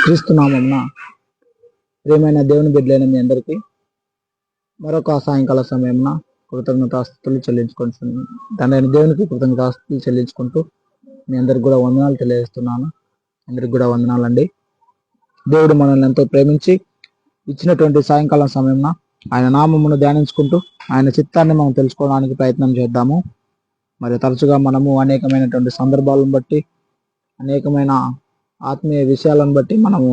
క్రీస్తు నామమున ప్రియమైన దేవుని బిడ్డలైన మీ అందరికీ మరొక సాయంకాల సమయమున కృతజ్ఞతాస్తుతులు చెల్లించుకుంటున్నాను. తండ్రి దేవునికి కృతజ్ఞతాస్తుతులు చెల్లించుకుంటూ మీ అందరికి కూడా వందనాలు తెలియజేస్తున్నాను. అందరికి కూడా వందనాలండి. దేవుడు మనల్ని ఎంతో ప్రేమించి ఇచ్చినటువంటి సాయంకాలం సమయమున ఆయన నామమును ధ్యానించుకుంటూ ఆయన చిత్తాన్ని మనం తెలుసుకోవడానికి ప్రయత్నం చేద్దాము. మరి తరచుగా మనము అనేకమైనటువంటి సందర్భాలను బట్టి అనేకమైన ఆత్మీయ విషయాలను బట్టి మనము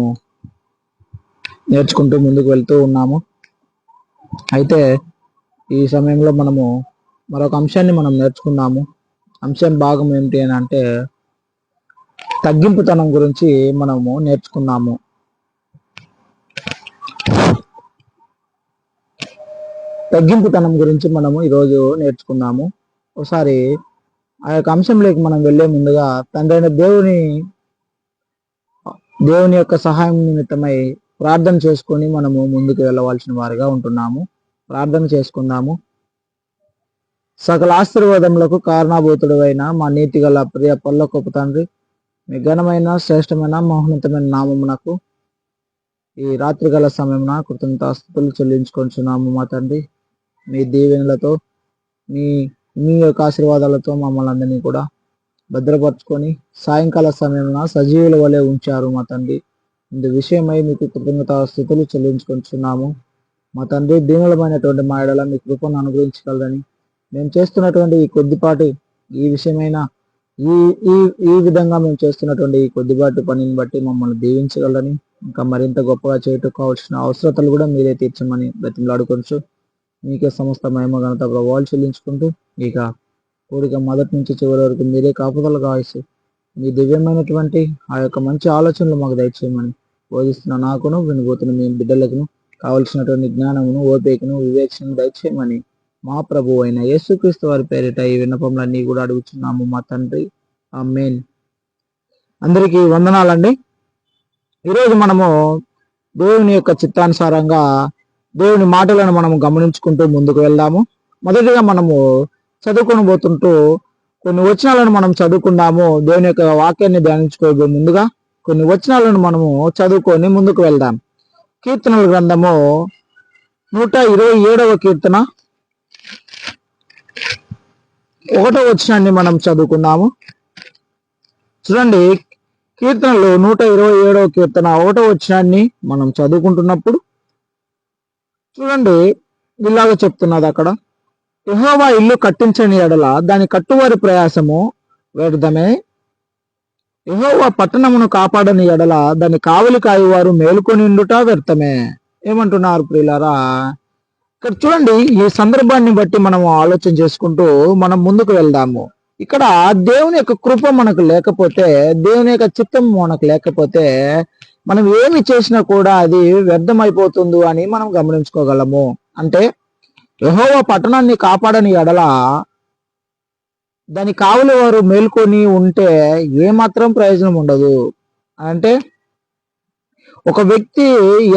నేర్చుకుంటూ ముందుకు వెళ్తూ ఉన్నాము. అయితే ఈ సమయంలో మనము మరొక అంశాన్ని మనం నేర్చుకున్నాము. అంశం భాగం ఏమిటి అని అంటే తగ్గింపుతనం గురించి మనము నేర్చుకున్నాము. తగ్గింపుతనం గురించి మనము ఈరోజు నేర్చుకున్నాము. ఒకసారి ఆ యొక్క అంశంలోకి మనం వెళ్లే ముందుగా తండ్రి అయిన దేవుని యొక్క సహాయం నిమిత్తమై ప్రార్థన చేసుకొని మనము ముందుకు వెళ్ళవలసిన వారిగా ఉంటున్నాము. ప్రార్థన చేసుకుందాము. సకల ఆశీర్వాదములకు కారణభూతుడు అయిన మా నీతి గల ప్రియ పరలోకపు తండ్రి, మీ ఘనమైన శ్రేష్టమైన మహోన్నతమైన నామమునకు ఈ రాత్రి గల సమయమున కృతజ్ఞతాస్తుతులు చెల్లించుకొంచున్నాము. మా తండ్రి, మీ దీవెనలతో మీ యొక్క ఆశీర్వాదాలతో మమ్మల్ని అందరినీ కూడా భద్రపరుచుకొని సాయంకాల సమయమున సజీవుల వలె ఉంచారు. మా తండ్రి, ఇందు విషయమై మీకు కృతజ్ఞతాస్తుతులు చెల్లించుకుంటున్నాము. మా తండ్రి, దీనులమైనటువంటి మా ఎడల మీ కృపను అనుగ్రహించగలరని, మేము చేస్తున్నటువంటి ఈ కొద్దిపాటి ఈ విషయమైన ఈ విధంగా మేము చేస్తున్నటువంటి ఈ కొద్దిపాటి పనిని బట్టి మమ్మల్ని దీవించగలరని, ఇంకా మరింత గొప్పగా చేయటం కావాల్సిన అవసరతలు కూడా మీరే తీర్చమని బ్రతిమలాడుకోవచ్చు. మీకే సమస్త మహిమ ఘనత ప్రభావాలు చెల్లించుకుంటూ ఇక కోరిక మొదటి నుంచి చివరి వరకు మీరే కాపుదలు కావచ్చు. మీ దివ్యమైనటువంటి ఆ యొక్క మంచి ఆలోచనలు మాకు దయచేయమని బోధిస్తున్న నాకును వినబోతున్న మీ బిడ్డలకును కావలసినటువంటి జ్ఞానమును, ఓపికను, వివేచనను దయచేయమని మా ప్రభు అయిన యేసుక్రీస్తు వారి పేరిట ఈ విన్నపములన్నీ కూడా అడుగుతున్నాము మా తండ్రి, ఆమేన్. అందరికీ వందనాలండి. ఈరోజు మనము దేవుని యొక్క చిత్తానుసారంగా దేవుని మాటలను మనము గమనించుకుంటూ ముందుకు వెళ్దాము. మొదటిగా మనము చదువుకొని పోతుంటూ కొన్ని వచనాలను మనం చదువుకున్నాము. దేవుని యొక్క వాక్యాన్ని ధ్యానించుకోబోయే ముందుగా కొన్ని వచనాలను మనము చదువుకొని ముందుకు వెళ్దాం. కీర్తనల గ్రంథము 127వ కీర్తన 1వ వచనాన్ని మనం చదువుకున్నాము. చూడండి, కీర్తనలు 127వ కీర్తన 1వ వచనాన్ని మనం చదువుకుంటున్నప్పుడు చూడండి, ఇలాగ చెప్తున్నది అక్కడ, యెహోవా ఇల్లు కట్టించని ఎడల దాని కట్టువారి ప్రయాసము వ్యర్థమే, యెహోవా పట్టణమును కాపాడని ఎడల దాని కావలి కాయువారు మేలుకొనిండుట వ్యర్థమే. ఏమంటున్నారు ప్రియులారా? ఇక్కడ చూడండి, ఈ సందర్భాన్ని బట్టి మనం ఆలోచన చేసుకుంటూ మనం ముందుకు వెళ్దాము. ఇక్కడ దేవుని యొక్క కృప మనకు లేకపోతే, దేవుని యొక్క చిత్తం మనకు లేకపోతే మనం ఏమి చేసినా కూడా అది వ్యర్థమైపోతుంది అని మనం గమనించుకోగలము. అంటే యెహోవా పట్టణాన్ని కాపాడని ఎడల దాని కావలి వారు మేల్కొని ఉంటే ఏమాత్రం ప్రయోజనం ఉండదు. అంటే ఒక వ్యక్తి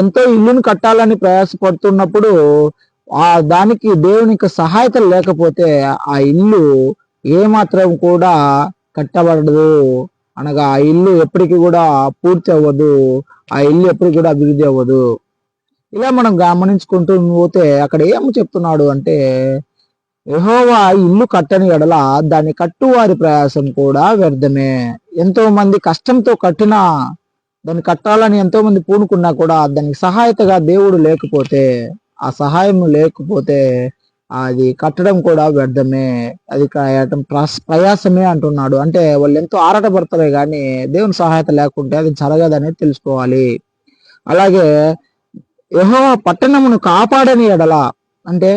ఎంతో ఇల్లును కట్టాలని ప్రయాసపడుతున్నప్పుడు దానికి దేవునికి సహాయత లేకపోతే ఆ ఇల్లు ఏమాత్రం కూడా కట్టబడదు. అనగా ఆ ఇల్లు ఎప్పటికీ కూడా పూర్తి అవ్వదు, ఆ ఇల్లు ఎప్పటికి కూడా అభివృద్ధి అవ్వదు. ఇలా మనం గమనించుకుంటూ పోతే అక్కడ ఏమి చెప్తున్నాడు అంటే, యెహోవా ఇల్లు కట్టని ఎడల దాన్ని కట్టువారి ప్రయాసం కూడా వ్యర్థమే. ఎంతో మంది కష్టంతో కట్టినా, దాన్ని కట్టాలని ఎంతో మంది పూనుకున్నా కూడా దానికి సహాయతగా దేవుడు లేకపోతే, ఆ సహాయం లేకపోతే అది కట్టడం కూడా వ్యర్థమే, అది ప్రయాసమే అంటున్నాడు. అంటే వాళ్ళు ఎంతో ఆరాటపడతారే కానీ దేవుని సహాయత లేకుంటే అది జరగదనేది తెలుసుకోవాలి. అలాగే యెహోవా పట్టణమును కాపాడని ఎడల, అంటే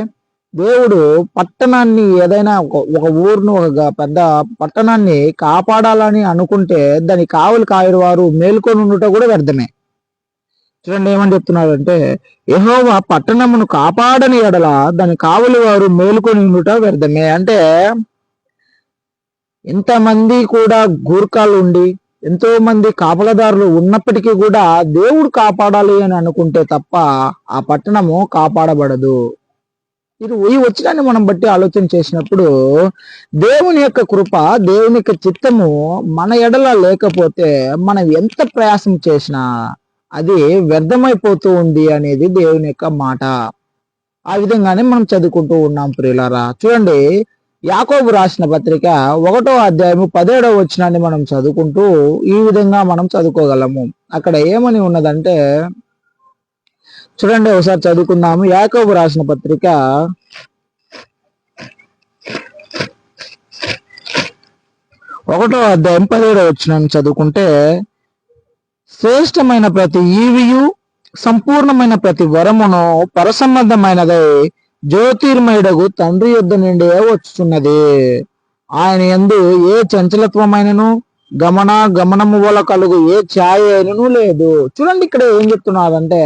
దేవుడు పట్టణాన్ని ఏదైనా ఒక ఊరును, ఒక పెద్ద పట్టణాన్ని కాపాడాలని అనుకుంటే దాని కావలి కాయరు వారు మేల్కొని ఉండుట కూడా వ్యర్థమే. చూడండి ఏమని చెప్తున్నారు అంటే, యెహోవా పట్టణమును కాపాడని ఎడల దాని కావలి వారు మేలుకొని ఉండుట వ్యర్థమే. అంటే ఎంతమంది కూడా గూర్ఖాలు ఉండి ఎంతో మంది కాపలదారులు ఉన్నప్పటికీ కూడా దేవుడు కాపాడాలి అని అనుకుంటే తప్ప ఆ పట్టణము కాపాడబడదు. ఈ వచనాన్ని మనం బట్టి ఆలోచన చేసినప్పుడు దేవుని యొక్క కృప, దేవుని యొక్క చిత్తము మన ఎడల లేకపోతే మనం ఎంత ప్రయాసం చేసినా, అది వ్యర్థమైపోతూ ఉంది అనేది దేవుని యొక్క మాట. ఆ విధంగానే మనం చదువుకుంటూ ఉన్నాం ప్రియులారా. చూడండి, యాకోబు రాసిన పత్రిక 1వ అధ్యాయము 17వ వచనాన్ని మనం చదువుకుంటూ ఈ విధంగా మనం చదువుకోగలము. అక్కడ ఏమని ఉన్నదంటే, చూడండి ఒకసారి చదువుకుందాము. యాకోబు రాసిన పత్రిక 1వ అధ్యాయం 17వ వచనాన్ని చదువుకుంటే, శ్రేష్టమైన ప్రతి ఈవియు సంపూర్ణమైన ప్రతి వరమును పరసంబంధమైనదై జ్యోతిర్మయుడగు తండ్రి యుద్ధ నుండి వచ్చుచున్నది. ఆయన యందు ఏ చంచలత్వమైనను గమనము వల్ల కలుగు ఏ ఛాయ అయినను లేదు. చూడండి ఇక్కడ ఏం చెప్తున్నారంటే,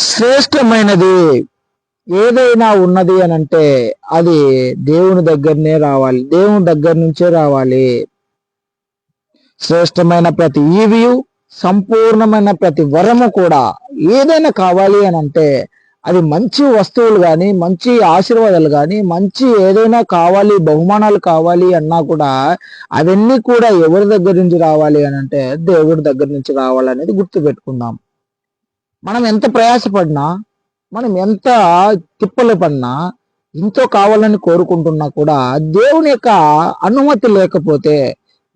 శ్రేష్టమైనది ఏదైనా ఉన్నది అని అంటే అది దేవుని దగ్గరనే రావాలి, దేవుని దగ్గర నుంచే రావాలి. శ్రేష్టమైన ప్రతి ఈవియు సంపూర్ణమైన ప్రతి వరము కూడా ఏదైనా కావాలి అని అంటే అది మంచి వస్తువులు కానీ, మంచి ఆశీర్వాదాలు కానీ, మంచి ఏదైనా కావాలి, బహుమానాలు కావాలి అన్నా కూడా అవన్నీ కూడా ఎవరి దగ్గర నుంచి రావాలి అని అంటే దేవుడి దగ్గర నుంచి రావాలనేది గుర్తుపెట్టుకుందాం. మనం ఎంత ప్రయాసపడినా, మనం ఎంత తిప్పలు పడినా, ఎంతో కావాలని కోరుకుంటున్నా కూడా దేవుని యొక్క అనుమతి లేకపోతే,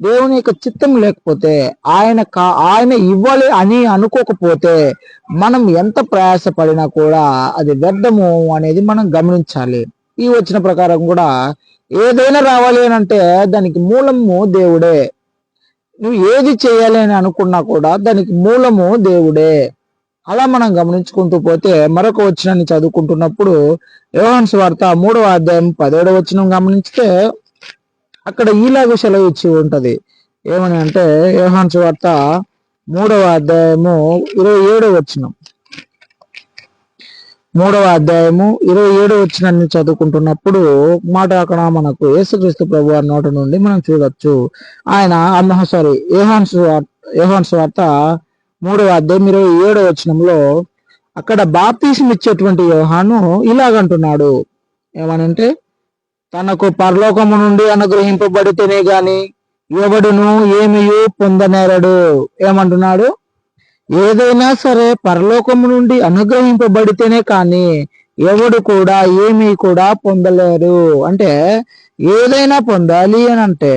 దేవుని యొక్క చిత్తం లేకపోతే, ఆయన ఇవ్వాలి అని అనుకోకపోతే మనం ఎంత ప్రయాసపడినా కూడా అది వ్యర్థము అనేది మనం గమనించాలి. ఈ వచ్చిన ప్రకారం కూడా ఏదైనా రావాలి అని అంటే దానికి మూలము దేవుడే. నువ్వు ఏది చేయాలి అని అనుకున్నా కూడా దానికి మూలము దేవుడే. అలా మనం గమనించుకుంటూ పోతే మరొక వచనాన్ని చదువుకుంటున్నప్పుడు యోహాను సువార్త 3వ అధ్యాయం 17వ వచనం గమనిస్తే అక్కడ ఈలాగ సెలవు ఇచ్చి ఉంటది. ఏమని అంటే యోహాను సువార్త 3వ అధ్యాయము 27వ వచనం, 3వ అధ్యాయము 27వ వచనాన్ని చదువుకుంటున్నప్పుడు మాట అక్కడ మనకు యేసుక్రీస్తు ప్రభు వారి నోట నుండి మనం చూడొచ్చు. ఆయన యోహాను సువార్త 3వ అధ్యాయం 27వ వచనంలో అక్కడ బాప్తీసం ఇచ్చేటువంటి యోహాను ఇలాగంటున్నాడు. ఏమనంటే, తనకు పరలోకము నుండి అనుగ్రహింపబడితేనే గాని ఎవడును ఏమియు పొందనేరడు. ఏమంటున్నాడు? ఏదైనా సరే పరలోకము నుండి అనుగ్రహింపబడితేనే కానీ ఎవడు కూడా ఏమీ కూడా పొందలేరు. అంటే ఏదైనా పొందాలి అని అంటే,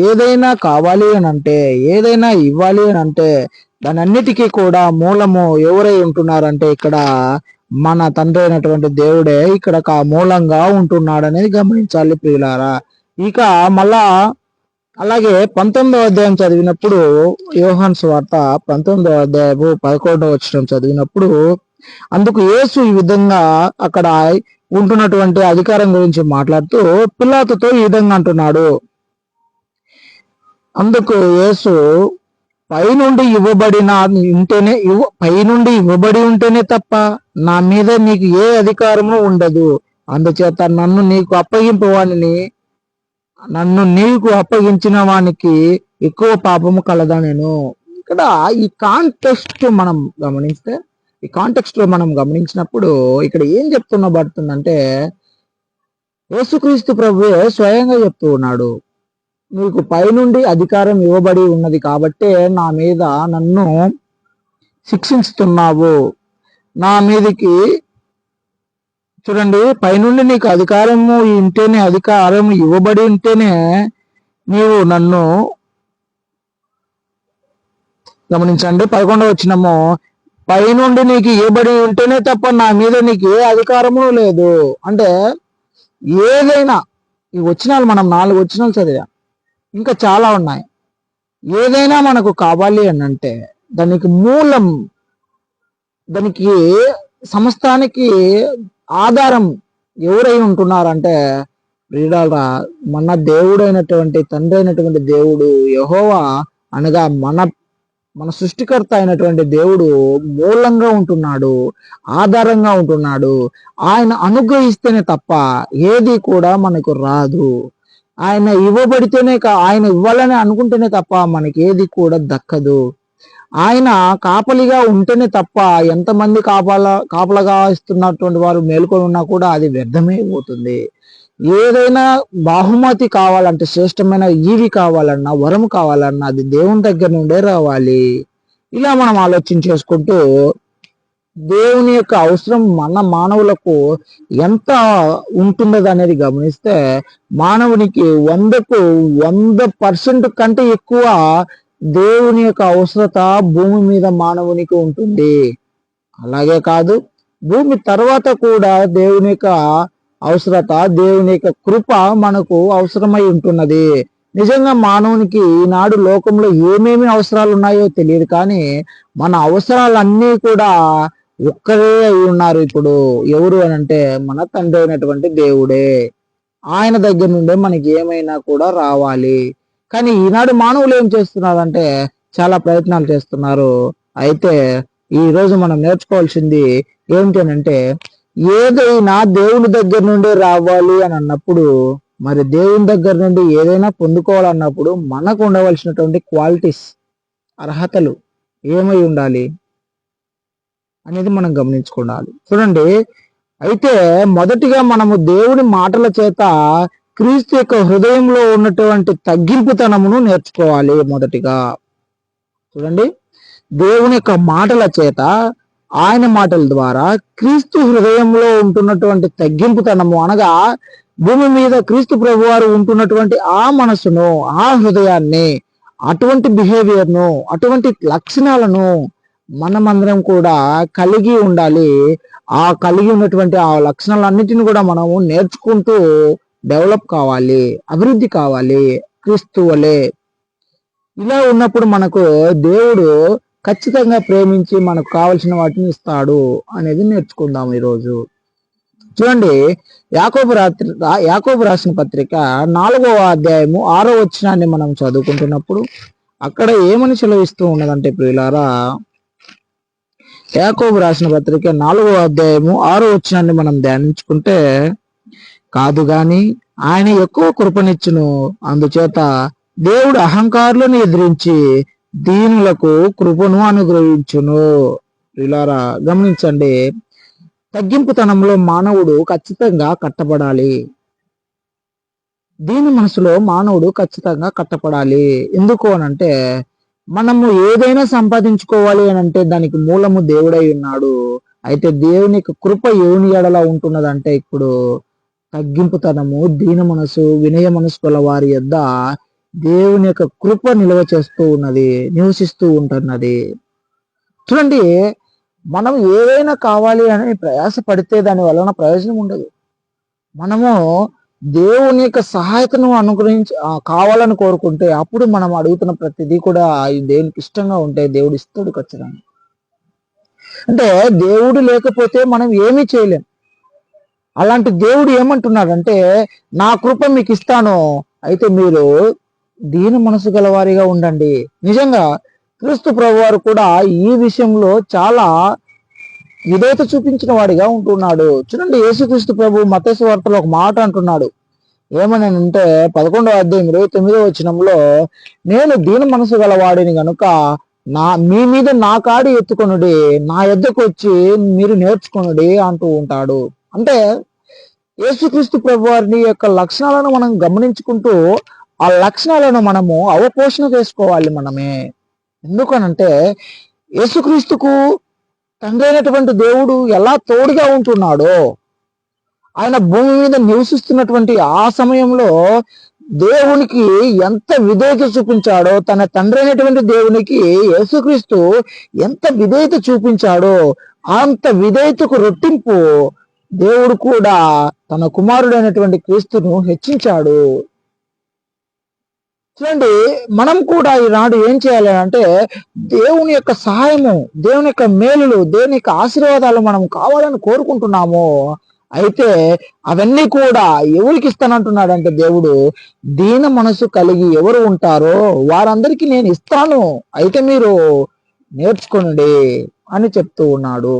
ఏదైనా కావాలి అని అంటే, ఏదైనా ఇవ్వాలి అని అంటే దానన్నిటికీ కూడా మూలము ఎవరై ఉంటున్నారంటే ఇక్కడ మన తండ్రి అయినటువంటి దేవుడే ఇక్కడ మూలంగా ఉంటున్నాడు అనేది గమనించాలి ప్రియులారా. ఇక మళ్ళా అలాగే 19వ అధ్యాయం చదివినప్పుడు యోహాను సువార్త 19వ అధ్యాయము 11వ వచనం చదివినప్పుడు అందుకు యేసు ఈ విధంగా అక్కడ ఉంటున్నటువంటి అధికారం గురించి మాట్లాడుతూ పిలాతుతో ఈ విధంగా అంటున్నాడు. అందుకు యేసు పైనుండి ఇవ్వబడి ఉంటేనే తప్ప నా మీద నీకు ఏ అధికారము ఉండదు. అందుచేత నన్ను నీకు అప్పగించిన వానికి ఎక్కువ పాపము కలదా. నేను ఇక్కడ ఈ కాంటెక్స్ట్ లో మనం గమనించినప్పుడు ఇక్కడ ఏం చెప్తున్నబడుతుందంటే యేసుక్రీస్తు ప్రభువే స్వయంగా చెప్తూ ఉన్నాడు, నీకు పైనుండి అధికారం ఇవ్వబడి ఉన్నది కాబట్టే నా మీద నన్ను శిక్షిస్తున్నావు. నా మీదకి చూడండి, పైనుండి నీకు అధికారం ఇవ్వబడి ఉంటేనే నీవు నన్ను గమనించండి. 11వ వచనము, పైనుండి నీకు ఇవ్వబడి ఉంటేనే తప్ప నా మీద నీకు ఏ అధికారము లేదు. అంటే ఏదైనా ఈ వచనాలు మనం 4 వచనాలు చదివాం, ఇంకా చాలా ఉన్నాయి. ఏదైనా మనకు కావాలి అని అంటే దానికి మూలం, దానికి సమస్తానికి ఆధారం ఎవరై ఉంటున్నారంటే ప్రియులారా మన దేవుడైనటువంటి తండ్రి అయినటువంటి దేవుడు యెహోవా అనగా మన సృష్టికర్త అయినటువంటి దేవుడు మూలంగా ఉంటున్నాడు, ఆధారంగా ఉంటున్నాడు. ఆయన అనుగ్రహిస్తేనే తప్ప ఏది కూడా మనకు రాదు. ఆయన ఆయన ఇవ్వాలని అనుకుంటేనే తప్ప మనకి ఏది కూడా దక్కదు. ఆయన కాపలిగా ఉంటేనే తప్ప ఎంతమంది కాపలగా ఇస్తున్నటువంటి వారు మేల్కొని ఉన్నా కూడా అది వ్యర్థమే పోతుంది. ఏదైనా బహుమతి కావాలంటే, శ్రేష్టమైన ఈవి కావాలన్నా, వరం కావాలన్నా అది దేవుని దగ్గర నుండే రావాలి. ఇలా మనం ఆలోచన చేసుకుంటూ దేవుని యొక్క అవసరం మన మానవులకు ఎంత ఉంటున్నది అనేది గమనిస్తే మానవునికి 100% కంటే ఎక్కువ దేవుని యొక్క అవసరత భూమి మీద మానవునికి ఉంటుంది. అలాగే కాదు, భూమి తర్వాత కూడా దేవుని యొక్క అవసరత, దేవుని యొక్క కృప మనకు అవసరమై ఉంటున్నది. నిజంగా మానవునికి ఈనాడు లోకంలో ఏమేమి అవసరాలు ఉన్నాయో తెలియదు, కానీ మన అవసరాలన్నీ కూడా ఒక్కరే అయి ఉన్నారు. ఇప్పుడు ఎవరు అని అంటే మన తండ్రి అయినటువంటి దేవుడే. ఆయన దగ్గర నుండే మనకి ఏమైనా కూడా రావాలి. కానీ ఈనాడు మానవులు ఏం చేస్తున్నారంటే చాలా ప్రయత్నాలు చేస్తున్నారు. అయితే ఈ రోజు మనం నేర్చుకోవాల్సింది ఏమిటనంటే, ఏదైనా దేవుని దగ్గర నుండి రావాలి అని అన్నప్పుడు, మరి దేవుని దగ్గర నుండి ఏదైనా పొందుకోవాలన్నప్పుడు మనకు ఉండవలసినటువంటి క్వాలిటీస్, అర్హతలు ఏమై ఉండాలి అనేది మనం గమనించుకోవాలి. చూడండి, అయితే మొదటిగా మనము దేవుని మాటల చేత క్రీస్తు యొక్క హృదయంలో ఉన్నటువంటి తగ్గింపుతనమును నేర్చుకోవాలి. మొదటిగా చూడండి, దేవుని యొక్క మాటల చేత, ఆయన మాటల ద్వారా క్రీస్తు హృదయంలో ఉంటున్నటువంటి తగ్గింపుతనము, అనగా భూమి మీద క్రీస్తు ప్రభువారు ఉంటున్నటువంటి ఆ మనసును, ఆ హృదయాన్ని, అటువంటి బిహేవియర్ను, అటువంటి లక్షణాలను మనమందరం కూడా కలిగి ఉండాలి. ఆ కలిగి ఉన్నటువంటి ఆ లక్షణాలన్నిటిని కూడా మనము నేర్చుకుంటూ డెవలప్ కావాలి, అభివృద్ధి కావాలి క్రీస్తు వలె. ఇలా ఉన్నప్పుడు మనకు దేవుడు ఖచ్చితంగా ప్రేమించి మనకు కావలసిన వాటిని ఇస్తాడు అనేది నేర్చుకుందాం ఈరోజు. చూడండి, యాకోబు రాసిన పత్రిక 4వ అధ్యాయము 6వ వచనాన్ని మనం చదువుకుంటున్నప్పుడు అక్కడ ఏమని సెలవిస్తూ ఉన్నదంటే, ప్రియులారా, యాకోబు రాసిన పత్రిక 4వ అధ్యాయము 6వ వచనాన్ని మనం ధ్యానించుకుంటే, కాదు గాని ఆయన ఎక్కువ కృపనిచ్చును, అందుచేత దేవుడు అహంకారులను ఎదిరించి దీనులకు కృపను అనుగ్రహించును. ప్రియులారా, గమనించండి, తగ్గింపుతనంలో మానవుడు ఖచ్చితంగా కట్టబడాలి. దీని మనసులో మానవుడు ఖచ్చితంగా కట్టపడాలి. ఎందుకు అనంటే, మనము ఏదైనా సంపాదించుకోవాలి అని అంటే దానికి మూలము దేవుడై ఉన్నాడు. అయితే దేవుని యొక్క కృప ఎవని ఎడలా ఉంటున్నదంటే, ఇప్పుడు తగ్గింపుతనము, దీన మనసు, వినయ మనసు గల వారి యొద్ద దేవుని యొక్క కృప నిల్వ చేస్తూ ఉన్నది, నివసిస్తూ ఉంటున్నది. చూడండి, మనం ఏదైనా కావాలి అని ప్రయాస పడితే దాని వలన ప్రయోజనం ఉండదు. మనము దేవుని యొక్క సహాయతను కావాలని కోరుకుంటే అప్పుడు మనం అడుగుతున్న ప్రతిదీ కూడా దేవునికి ఇష్టంగా ఉంటే దేవుడు ఇస్తాడు ఖచ్చితంగా. అంటే దేవుడు లేకపోతే మనం ఏమీ చేయలేం. అలాంటి దేవుడు ఏమంటున్నాడంటే, నా కృప మీకు ఇస్తాను, అయితే మీరు దీన మనసు గలవారిగా ఉండండి. నిజంగా క్రీస్తు ప్రభువారు కూడా ఈ విషయంలో చాలా విధేయత చూపించిన వాడిగా ఉంటున్నాడు. చూడండి, యేసుక్రీస్తు ప్రభు మత్తయి సువార్తలో ఒక మాట అంటున్నాడు. ఏమని అంటే 11వ అధ్యాయం 29వ వచనంలో, నేను దీన మనసు గలవాడిని గనుక మీ మీద నా కాడి ఎత్తుకొనుడి, నా యొద్దకు వచ్చి మీరు నేర్చుకొనుడి అంటూ ఉంటాడు. అంటే యేసుక్రీస్తు ప్రభు వారిని యొక్క లక్షణాలను మనం గమనించుకుంటూ ఆ లక్షణాలను మనము అవపోషణ చేసుకోవాలి మనమే. ఎందుకనంటే యేసుక్రీస్తుకు తండ్రి అయినటువంటి దేవుడు ఎలా తోడుగా ఉంటున్నాడో, ఆయన భూమి మీద నివసిస్తున్నటువంటి ఆ సమయంలో దేవునికి ఎంత విధేయత చూపించాడో, తన తండ్రి అయినటువంటి దేవునికి యేసుక్రీస్తు ఎంత విధేయత చూపించాడో, అంత విధేయతకు రొట్టింపు దేవుడు కూడా తన కుమారుడైనటువంటి క్రీస్తును హెచ్చించాడు. చూడండి, మనం కూడా ఈనాడు ఏం చేయాలి అంటే, దేవుని యొక్క సహాయము, దేవుని యొక్క మేలులు, దేవుని యొక్క ఆశీర్వాదాలు మనం కావాలని కోరుకుంటున్నాము. అయితే అవన్నీ కూడా ఎవరికి ఇస్తానంటున్నాడంటే, దేవుడు దీన మనసు కలిగి ఎవరు ఉంటారో వారందరికీ నేను ఇస్తాను, అయితే మీరు నేర్చుకోండి అని చెప్తూ ఉన్నాడు.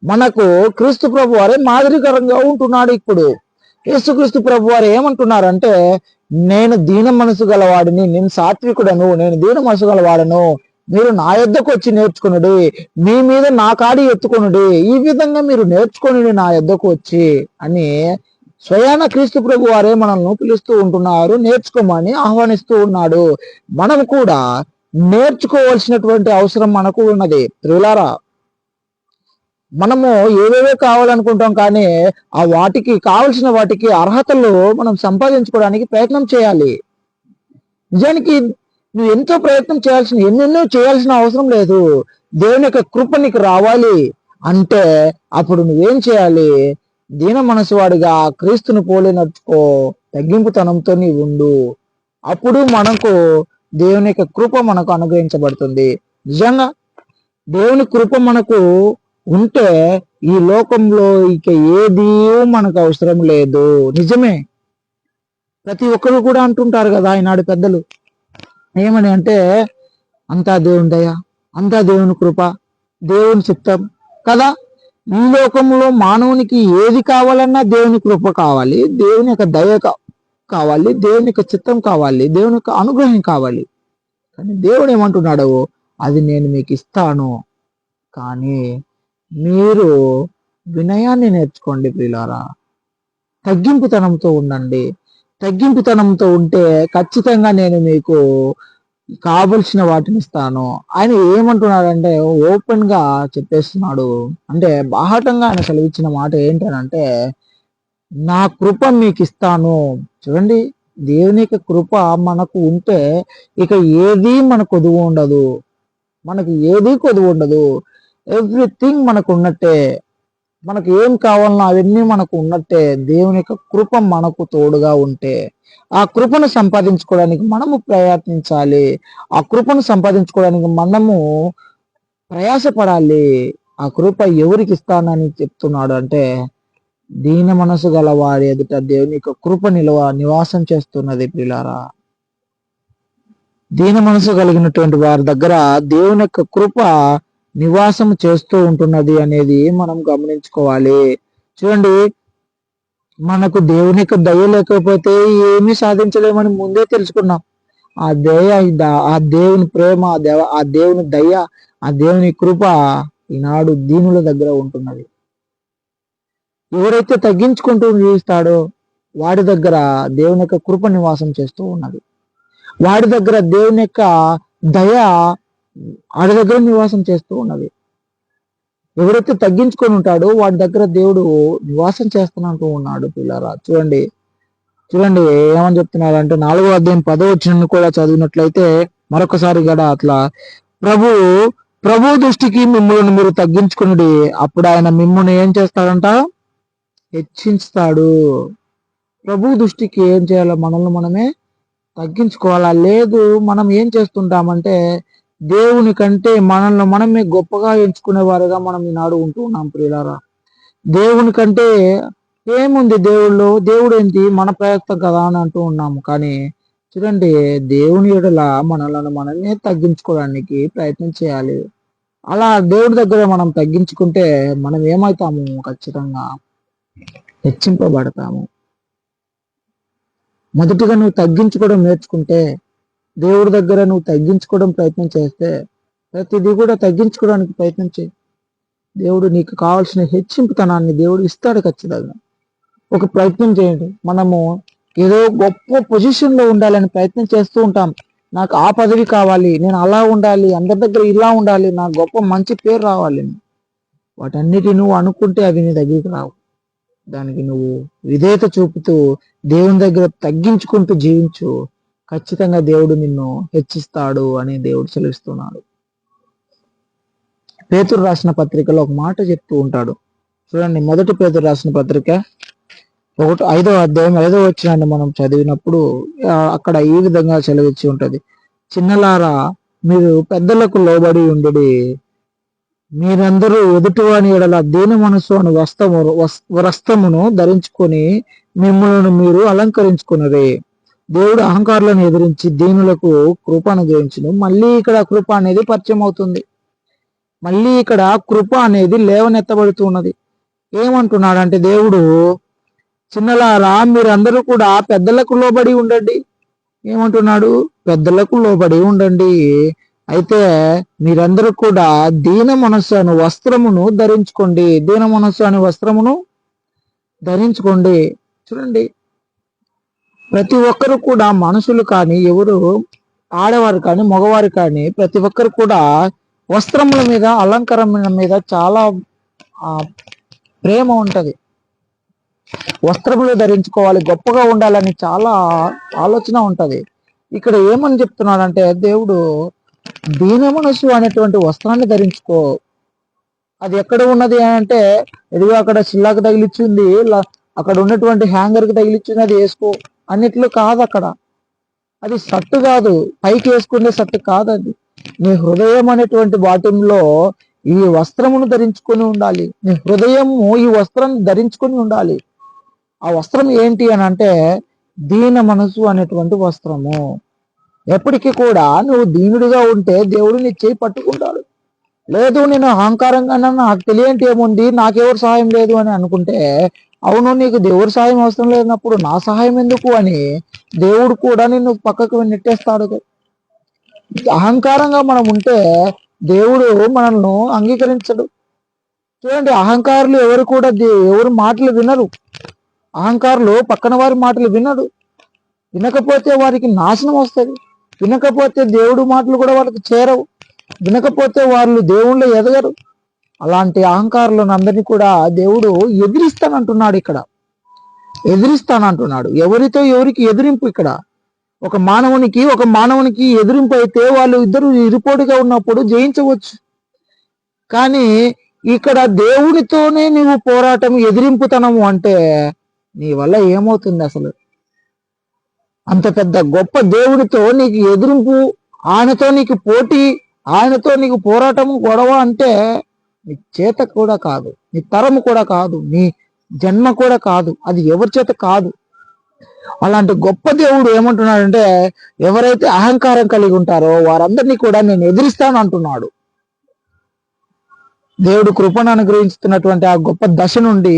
మనకు క్రీస్తు ప్రభు వారే మాదిరికరంగా ఉంటున్నాడు. ఇప్పుడు యేసుక్రీస్తు ప్రభు వారు ఏమంటున్నారంటే, నేను దీన మనసు గలవాడిని, నేను సాత్వికుడను, నేను దీన మనసు గలవాడను, మీరు నా యొద్దకు వచ్చి నేర్చుకునుడి, మీ మీద నా కాడి ఎత్తుకొనుడి, ఈ విధంగా మీరు నేర్చుకొనుడి నా యొద్దకు వచ్చి అని స్వయాన క్రీస్తు ప్రభు వారే మనల్ని పిలుస్తూ ఉంటున్నారు, నేర్చుకోమని ఆహ్వానిస్తూ ఉన్నాడు. మనం కూడా నేర్చుకోవాల్సినటువంటి అవసరం మనకు ఉన్నది. ప్రియులారా, మనము ఏవేవో కావాలనుకుంటాం, కానీ ఆ వాటికి కావలసిన వాటికి అర్హతలు మనం సంపాదించుకోవడానికి ప్రయత్నం చేయాలి. నిజానికి నువ్వు ఎంతో ప్రయత్నం ఎన్నెన్నో చేయాల్సిన అవసరం లేదు. దేవుని యొక్క కృప నీకు రావాలి అంటే అప్పుడు నువ్వేం చేయాలి? దీన మనసు వాడిగా క్రీస్తుని పోలి నడుచుకో, తగ్గింపుతనంతో నీవు ఉండు. అప్పుడు మనకు దేవుని యొక్క కృప మనకు అనుగ్రహించబడుతుంది. నిజంగా దేవుని కృప మనకు ఉంటే ఈ లోకంలో ఇక ఏది మనకు అవసరం లేదు. నిజమే, ప్రతి ఒక్కరు కూడా అంటుంటారు కదా ఈనాడు పెద్దలు, ఏమని అంటే అంతా దేవుని దయ, అంతా దేవుని కృప, దేవుని చిత్తం కదా. ఈ లోకంలో మానవునికి ఏది కావాలన్నా దేవుని కృప కావాలి, దేవుని యొక్క దయ కావాలి, దేవుని యొక్క చిత్తం కావాలి, దేవుని యొక్క అనుగ్రహం కావాలి. కానీ దేవుడు ఏమంటున్నాడు? అది నేను మీకు ఇస్తాను, కానీ మీరు వినయాన్ని నేర్చుకోండి ప్రియులారా, తగ్గింపుతనంతో ఉండండి. తగ్గింపుతనంతో ఉంటే ఖచ్చితంగా నేను మీకు కావలసిన వాటిని ఇస్తాను. ఆయన ఏమంటున్నాడంటే ఓపెన్ గా చెప్పేస్తున్నాడు. అంటే బాహటంగా ఆయన సెలవిచ్చిన మాట ఏంటనంటే, నా కృప మీకు ఇస్తాను. చూడండి, దేవుని యొక్క కృప మనకు ఉంటే ఇక ఏది మనకు కొదువు ఉండదు, మనకి ఏది కొదువు ఉండదు. ఎవ్రీథింగ్ మనకు ఉన్నట్టే, మనకు ఏం కావాలన్నా అవన్నీ మనకు ఉన్నట్టే. దేవుని యొక్క కృప మనకు తోడుగా ఉంటే ఆ కృపను సంపాదించుకోవడానికి మనము ప్రయత్నించాలి. ఆ కృపను సంపాదించుకోవడానికి మనము ప్రయాసపడాలి. ఆ కృప ఎవరికి ఇస్తానని చెప్తున్నాడు అంటే, దీన మనసు గల వారి ఎదుట దేవుని యొక్క కృప నివాసం చేస్తున్నది ప్రియులారా. దీన మనసు కలిగినటువంటి వారి దగ్గర దేవుని యొక్క కృప నివాసం చేస్తూ ఉంటున్నది అనేది మనం గమనించుకోవాలి. చూడండి, మనకు దేవుని యొక్క దయ లేకపోతే ఏమీ సాధించలేమని ముందే తెలుసుకున్నాం. ఆ దయ, ఆ దేవుని ప్రేమ, ఆ దేవుని దయ, ఆ దేవుని కృప ఈనాడు దీనుల దగ్గర ఉంటున్నది. ఎవరైతే తగ్గించుకుంటూ జీవిస్తాడో వాడి దగ్గర దేవుని యొక్క కృప నివాసం చేస్తూ ఉన్నది. వాడి దగ్గర దేవుని యొక్క దయ వాడి దగ్గర నివాసం చేస్తూ ఉన్నది. ఎవరైతే తగ్గించుకొని ఉంటాడో వాడి దగ్గర దేవుడు నివాసం చేస్తున్నట్టు ఉన్నాడు పిల్లరా. చూడండి చూడండి ఏమని చెప్తున్నారంటే 4వ అధ్యాయం 10వ వచనం కూడా చదివినట్లయితే మరొకసారి కూడా అట్లా, ప్రభు దృష్టికి మిమ్మల్ని మీరు తగ్గించుకుని అప్పుడు ఆయన మిమ్మల్ని ఏం చేస్తాడంట? హెచ్చించుతాడు. ప్రభు దృష్టికి ఏం చేయాలో? మనల్ని మనమే తగ్గించుకోవాలా? లేదు, మనం ఏం చేస్తుంటామంటే దేవుని కంటే మనల్ని మనమే గొప్పగా ఎంచుకునే వారుగా మనం ఈనాడు ఉంటూ ఉన్నాం ప్రియులారా. దేవుని కంటే ఏముంది దేవుడు ఏంటి, మన ప్రయత్నం కదా అని అంటూ ఉన్నాము. కానీ చూడండి, దేవుని ఎడల మనల్ని మనమే తగ్గించుకోవడానికి ప్రయత్నం చేయాలి. అలా దేవుడి దగ్గర మనం తగ్గించుకుంటే మనం ఏమవుతాము? ఖచ్చితంగా హెచ్చింపబడతాము. మొదటిగా నువ్వు తగ్గించుకోవడం నేర్చుకుంటే, దేవుడి దగ్గర నువ్వు తగ్గించుకోవడం ప్రయత్నం చేస్తే, ప్రతిదీ కూడా తగ్గించుకోవడానికి ప్రయత్నం చేయి. దేవుడు నీకు కావాల్సిన హెచ్చింపుతనాన్ని దేవుడు ఇస్తాడు ఖచ్చితంగా. ఒక ప్రయత్నం చేయండి. మనము ఏదో గొప్ప పొజిషన్లో ఉండాలని ప్రయత్నం చేస్తూ ఉంటాం. నాకు ఆ పదవి కావాలి, నేను అలా ఉండాలి, అందరి దగ్గర ఇలా ఉండాలి, నాకు గొప్ప మంచి పేరు రావాలి. వాటన్నిటి నువ్వు అనుకుంటే అవి నీ దగ్గరికి రావు. దానికి నువ్వు విధేయత చూపుతూ దేవుని దగ్గర తగ్గించుకుంటూ జీవించు. ఖచ్చితంగా దేవుడు నిన్ను హెచ్చిస్తాడు అని దేవుడు సెలవిస్తున్నాడు. పేతురు రాసిన పత్రికలో ఒక మాట చెప్తూ ఉంటాడు. చూడండి, 1 పేతురు రాసిన పత్రిక 5వ అధ్యాయం 5వ వచనాన్ని మనం చదివినప్పుడు అక్కడ ఈ విధంగా సెలవిచ్చి ఉంటది. చిన్నలారా, మీరు పెద్దలకు లోబడి ఉండుడి. మీరందరూ ఎదుటివాని ఎడల దీన మనసు అని వస్త్రమును ధరించుకొని మిమ్మల్ని మీరు అలంకరించుకున్నది. దేవుడు అహంకారులను ఎదిరించి దీనులకు కృప అనుగ్రహించును. మళ్ళీ ఇక్కడ కృప అనేది పరిచయం అవుతుంది. మళ్ళీ ఇక్కడ కృప అనేది లేవనెత్తబడుతున్నది. ఏమంటున్నాడంటే దేవుడు, చిన్నలారా మీరందరూ కూడా పెద్దలకు లోబడి ఉండండి. ఏమంటున్నాడు? పెద్దలకు లోబడి ఉండండి. అయితే మీరందరూ కూడా దీన మనస్సు అను వస్త్రమును ధరించుకోండి. దీన మనస్సు అనే వస్త్రమును ధరించుకోండి. చూడండి, ప్రతి ఒక్కరు కూడా మనుషులు కానీ ఎవరు ఆడవారు కానీ మగవారు కానీ ప్రతి ఒక్కరు కూడా వస్త్రముల మీద, అలంకరణ మీద చాలా ప్రేమ ఉంటది. వస్త్రములు ధరించుకోవాలి, గొప్పగా ఉండాలని చాలా ఆలోచన ఉంటది. ఇక్కడ ఏమని చెప్తున్నాడంటే దేవుడు, దీన మనసు అనేటువంటి వస్త్రాన్ని ధరించుకో. అది ఎక్కడ ఉన్నది అంటే, ఎదుగు అక్కడ చిల్లాకు తగిలిచ్చింది, అక్కడ ఉన్నటువంటి హ్యాంగర్ కి తగిలిచ్చింది, అది వేసుకో అన్నిట్లో కాదు. అక్కడ అది సట్టు కాదు, పైకి వేసుకునే సట్టు కాదు. అది నీ హృదయం అనేటువంటి వాటిలో ఈ వస్త్రమును ధరించుకొని ఉండాలి. నీ హృదయము ఈ వస్త్రాన్ని ధరించుకొని ఉండాలి. ఆ వస్త్రం ఏంటి అని అంటే దీన మనసు అనేటువంటి వస్త్రము. ఎప్పటికీ కూడా నువ్వు దీనుడిగా ఉంటే దేవుడు నీ చేయి పట్టుకుంటాడు. లేదు నేను అహంకారంగా నాకు తెలియంటి ఏముంది, నాకెవరు సహాయం లేదు అని అనుకుంటే, అవును నీకు దేవుడి సహాయం అవసరం లేనప్పుడు నా సహాయం ఎందుకు అని దేవుడు కూడా నిన్ను పక్కకు నెట్టేస్తాడు. అహంకారంగా మనం ఉంటే దేవుడు మనల్ని అంగీకరించడు. చూడండి, అహంకారులు ఎవరు కూడా ఎవరు మాటలు వినరు. అహంకారులు పక్కన వారి మాటలు వినడు. వినకపోతే వారికి నాశనం వస్తుంది. వినకపోతే దేవుడు మాటలు కూడా వాళ్ళకి చేరవు. వినకపోతే వాళ్ళు దేవుళ్ళు ఎదగరు. అలాంటి అహంకారులను అందరినీ కూడా దేవుడు ఎదిరిస్తానంటున్నాడు. ఇక్కడ ఎదిరిస్తానంటున్నాడు. ఎవరితో ఎవరికి ఎదిరింపు? ఇక్కడ ఒక మానవునికి ఎదిరింపు అయితే వాళ్ళు ఇద్దరు ఇరుపోటుగా ఉన్నప్పుడు జయించవచ్చు. కానీ ఇక్కడ దేవునితోనే నీవు పోరాటం, ఎదిరింపుతనము అంటే నీ వల్ల ఏమవుతుంది? అసలు అంత పెద్ద గొప్ప దేవుడితో నీకు ఎదిరింపు, ఆయనతో నీకు పోటీ, ఆయనతో నీకు పోరాటము, గొడవ అంటే నీ చేత కూడా కాదు, నీ తరము కూడా కాదు, నీ జన్మ కూడా కాదు, అది ఎవరి చేత కాదు. అలాంటి గొప్ప దేవుడు ఏమంటున్నాడంటే, ఎవరైతే అహంకారం కలిగి ఉంటారో వారందరినీ కూడా నేను ఎదిరిస్తాను అంటున్నాడు. దేవుడు కృపను అనుగ్రహిస్తున్నటువంటి ఆ గొప్ప దశ నుండి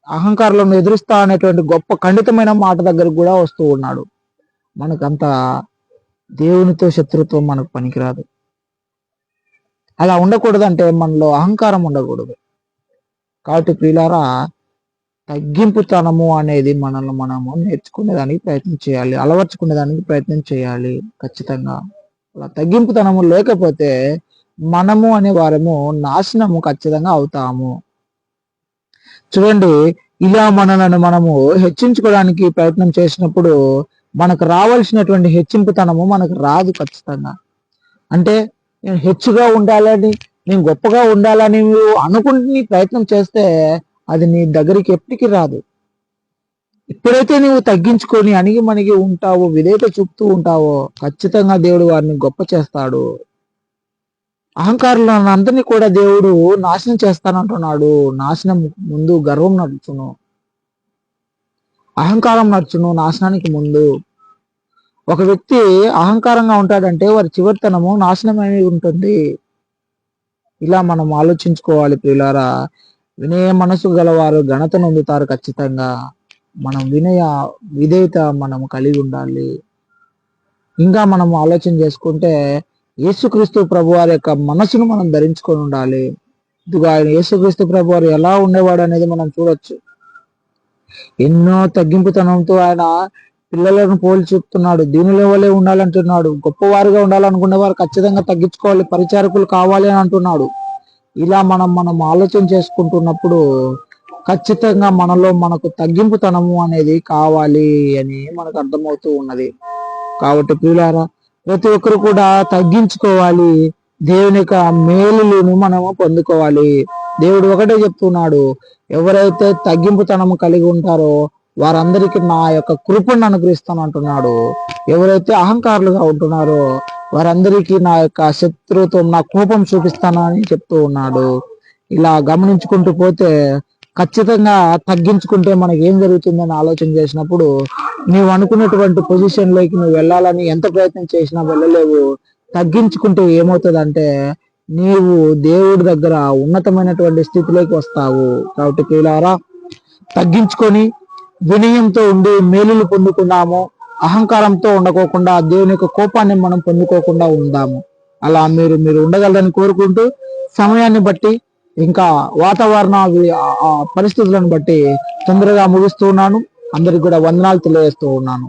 అహంకారులను ఎదురుస్తా అనేటువంటి గొప్ప ఖండితమైన మాట దగ్గర కూడా వస్తూ ఉన్నాడు. మనకంత దేవునితో శత్రుత్వం మనకు పనికిరాదు. అలా ఉండకూడదంటే మనలో అహంకారం ఉండకూడదు. కాబట్టి ప్రియులారా, తగ్గింపుతనము అనేది మనల్ని మనము నేర్చుకునేదానికి ప్రయత్నం చేయాలి, అలవర్చుకునేదానికి ప్రయత్నం చేయాలి ఖచ్చితంగా. అలా తగ్గింపుతనము లేకపోతే మనము అనే వారము నాశనము ఖచ్చితంగా అవుతాము. చూడండి, ఇలా మనలను మనము హెచ్చించుకోవడానికి ప్రయత్నం చేసినప్పుడు మనకు రావాల్సినటువంటి హెచ్చింపుతనము మనకు రాదు ఖచ్చితంగా. అంటే నేను హెచ్చుగా ఉండాలని, నేను గొప్పగా ఉండాలని అనుకుంటే ప్రయత్నం చేస్తే అది నీ దగ్గరికి ఎప్పటికీ రాదు. ఎప్పుడైతే నువ్వు తగ్గించుకొని అణిగి మణిగి ఉంటావో, విధేయత చూపుతూ ఉంటావో, ఖచ్చితంగా దేవుడు వారిని గొప్ప చేస్తాడు. అహంకారులను అందరినీ కూడా దేవుడు నాశనం చేస్తానంటున్నాడు. నాశనం ముందు గర్వం నడుచును, అహంకారం నడుచును నాశనానికి ముందు. ఒక వ్యక్తి అహంకారంగా ఉంటాడంటే వారి చివరితనము నాశనమై ఉంటుంది. ఇలా మనం ఆలోచించుకోవాలి ప్రియులారా. వినయ మనసు గలవారు ఘనత నొందుతారు ఖచ్చితంగా. మనం విధేయత మనం కలిగి ఉండాలి. ఇంకా మనం ఆలోచన చేసుకుంటే యేసుక్రీస్తు ప్రభు వారి యొక్క మనసును మనం ధరించుకొని ఉండాలి. ఇదిగో ఆయన యేసుక్రీస్తు ప్రభు వారు ఎలా ఉండేవాడు అనేది మనం చూడొచ్చు. ఎన్నో తగ్గింపుతనంతో ఆయన పిల్లలను పోలి చూపుతున్నాడు. దీనిలో వల్లే ఉండాలంటున్నాడు. గొప్పవారుగా ఉండాలనుకునే వారు ఖచ్చితంగా తగ్గించుకోవాలి, పరిచారకులు కావాలి అని అంటున్నాడు. ఇలా మనం ఆలోచన చేసుకుంటున్నప్పుడు ఖచ్చితంగా మనకు తగ్గింపుతనము అనేది కావాలి అని మనకు అర్థమవుతూ ఉన్నది. కాబట్టి ప్రియులారా, ప్రతి ఒక్కరు కూడా తగ్గించుకోవాలి. దేవుని యొక్క మేలులను మనము పొందుకోవాలి. దేవుడు ఒకటే చెప్తున్నాడు, ఎవరైతే తగ్గింపుతనము కలిగి ఉంటారో వారందరికీ నా యొక్క కృపను అనుగ్రహిస్తాను అంటున్నాడు. ఎవరైతే అహంకారులుగా ఉంటున్నారో వారందరికీ నా యొక్క శత్రుత్వం, నా కోపం చూపిస్తానని చెప్తూ ఉన్నాడు. ఇలా గమనించుకుంటూ పోతే ఖచ్చితంగా తగ్గించుకుంటే మనకి ఏం జరుగుతుందని ఆలోచన చేసినప్పుడు, నీవు అనుకున్నటువంటి పొజిషన్లోకి నువ్వు వెళ్ళాలని ఎంత ప్రయత్నం చేసినా వెళ్ళలేవు. తగ్గించుకుంటే ఏమవుతుందంటే నీవు దేవుడి దగ్గర ఉన్నతమైనటువంటి స్థితిలోకి వస్తావు. కాబట్టి ప్రియులారా, తగ్గించుకొని వినయంతో ఉండి మేలులు పొందుకున్నాము. అహంకారంతో ఉండకోకుండా దేవుని యొక్క కోపాన్ని మనం పొందుకోకుండా ఉందాము. అలా మీరు ఉండగలరని కోరుకుంటూ, సమయాన్ని బట్టి ఇంకా వాతావరణ పరిస్థితులను బట్టి తొందరగా ముగిస్తూ ఉన్నాను. అందరికి కూడా వందనాలు తెలియజేస్తూ ఉన్నాను.